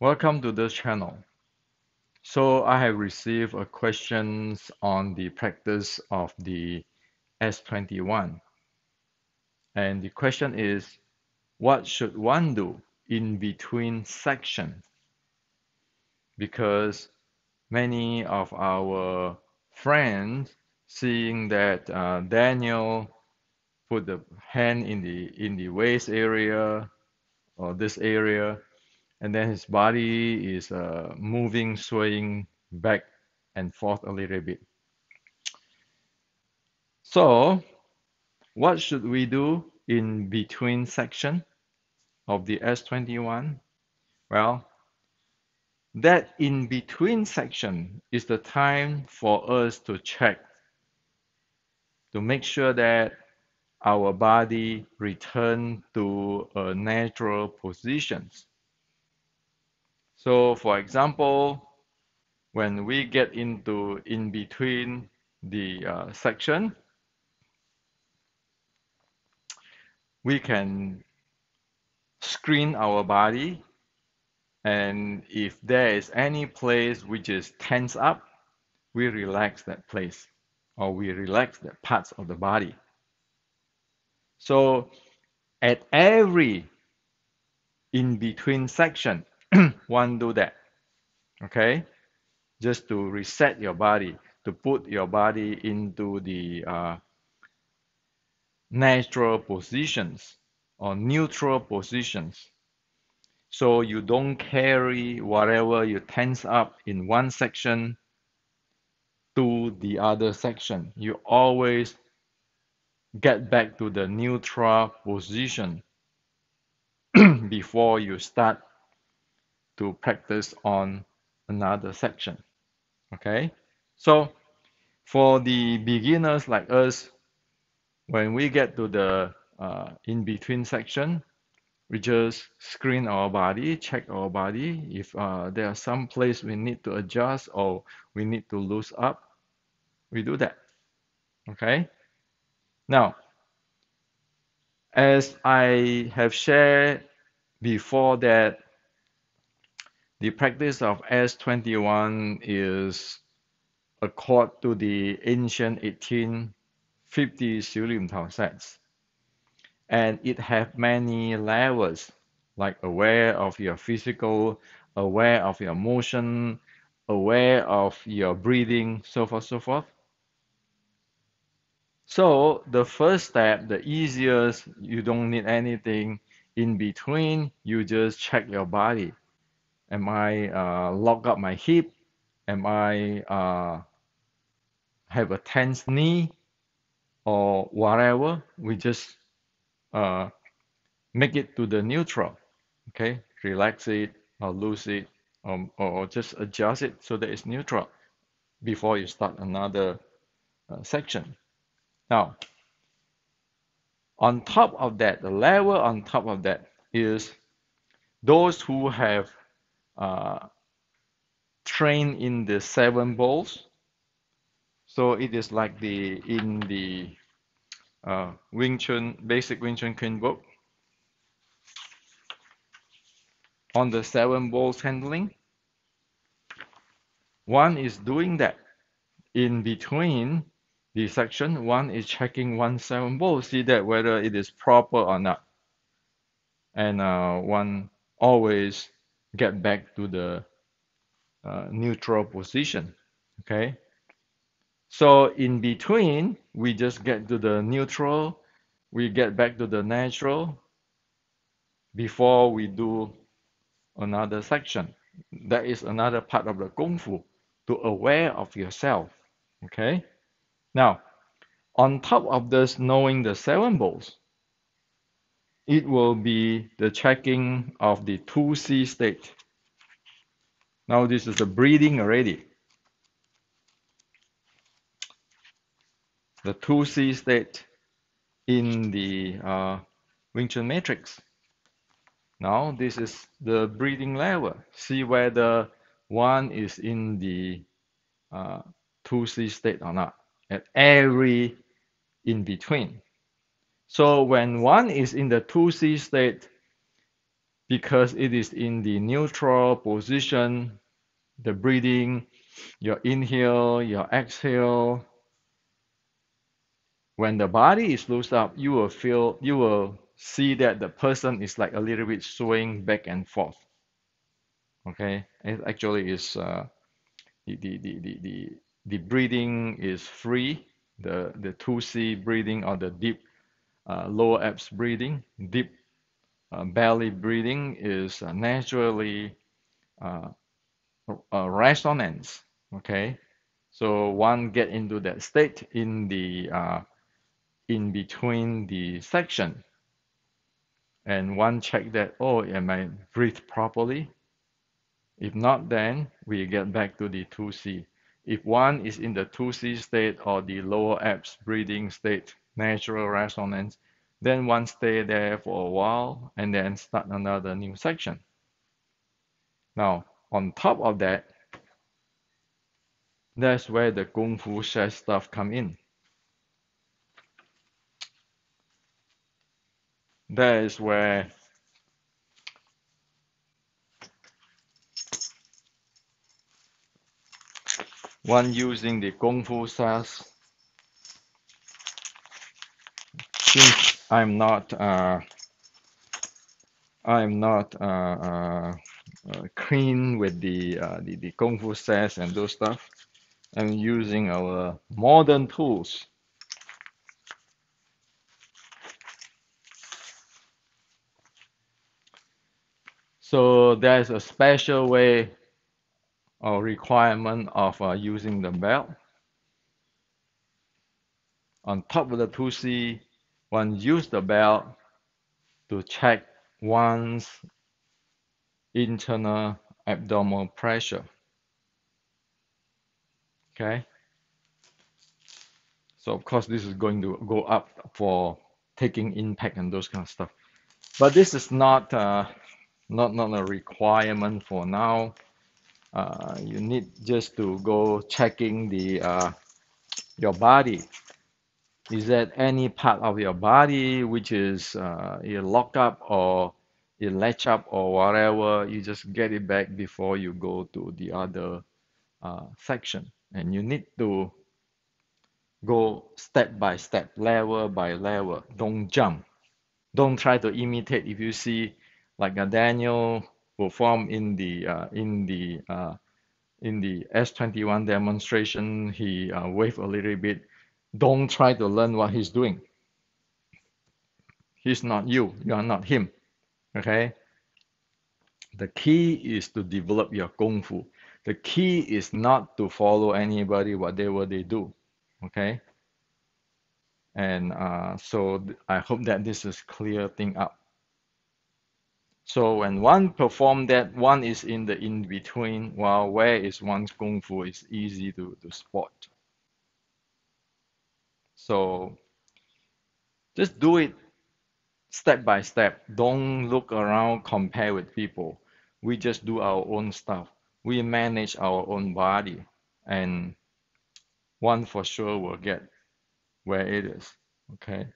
Welcome to this channel. So I have received a questions on the practice of the S21, and the question is, what should one do in between section? Because many of our friends seeing that Daniel put the hand in the waist area or this area, and then his body is moving, swaying back and forth a little bit. So, what should we do in between section of the S21? Well, that in between section is the time for us to check to make sure that our body return to a natural positions. So, for example, when we get into in between the section, we can screen our body, and if there is any place which is tense up, we relax that place or we relax the parts of the body. So at every in between section, one do that, okay? Just to reset your body, to put your body into the natural positions or neutral positions. So you don't carry whatever you tense up in one section to the other section. You always get back to the neutral position before you start to practice on another section. Okay? So for the beginners like us, when we get to the in-between section, we just screen our body, check our body. If there are some place we need to adjust or we need to loosen up, we do that. Okay? Now, as I have shared before that the practice of S21 is according to the ancient 1850 Xiulim Tao sets, and it have many levels, like aware of your physical, aware of your motion, aware of your breathing, so forth, so forth. So the first step, the easiest, you don't need anything in between, you just check your body. Am I lock up my hip? Am I have a tense knee or whatever? We just uh, make it to the neutral. Okay, relax it or loose it, or just adjust it so that it's neutral before you start another section. Now, on top of that, the level on top of that is those who have uh, trained in the seven bowls. So it is like the in the Wing Chun basic Wing Chun Kuen book on the seven bowls handling. One is doing that. In between the section, one is checking one seven bowl, see that whether it is proper or not, and one always get back to the neutral position. Okay, so in between, we just get to the neutral, we get back to the natural before we do another section. That is another part of the Kung Fu, to aware of yourself. Okay, now on top of this, knowing the seven bowls, it will be the checking of the 2C state. Now this is the breathing already. The 2C state in the Wing Chun matrix. Now this is the breathing level. See whether one is in the 2C state or not at every in between. So when one is in the 2C state, because it is in the neutral position, the breathing, your inhale, your exhale. When the body is loosed up, you will see that the person is like a little bit swaying back and forth. Okay, it actually is the, the, the, the, the, the breathing is free. The 2C breathing or the deep lower abs breathing, deep belly breathing is naturally uh, resonance. Okay, so one get into that state in the in between the section, and one check that, oh, am I breathe properly? If not, then we get back to the 2C. If one is in the 2C state or the lower abs breathing state, natural resonance, then one stay there for a while and then start another new section. Now, on top of that, that's where the Kung Fu chess stuff come in. That is where one using the Kung Fu chess, since I'm not clean with the Kung Fu chess and those stuff. I'm using our modern tools. So there's a special way or requirement of using the belt. On top of the 2C, one use the belt to check one's internal abdominal pressure. Okay, so of course this is going to go up for taking impact and those kind of stuff. But this is not a requirement for now. You need just to go checking the your body. Is there any part of your body which is you lock up or you latch up or whatever? You just get it back before you go to the other section, and you need to go step by step, level by level. Don't jump. Don't try to imitate. If you see like a Daniel perform in the S21 demonstration, he waved a little bit. Don't try to learn what he's doing. He's not you. You are not him. Okay. The key is to develop your kung fu. The key is not to follow anybody whatever they do. Okay. And so I hope that this is clear thing up. So when one perform that, one is in the in between. While where is one's kung fu is easy to spot. So just do it step by step. Don't look around, compare with people. We just do our own stuff. We manage our own body, and one for sure will get where it is. Okay.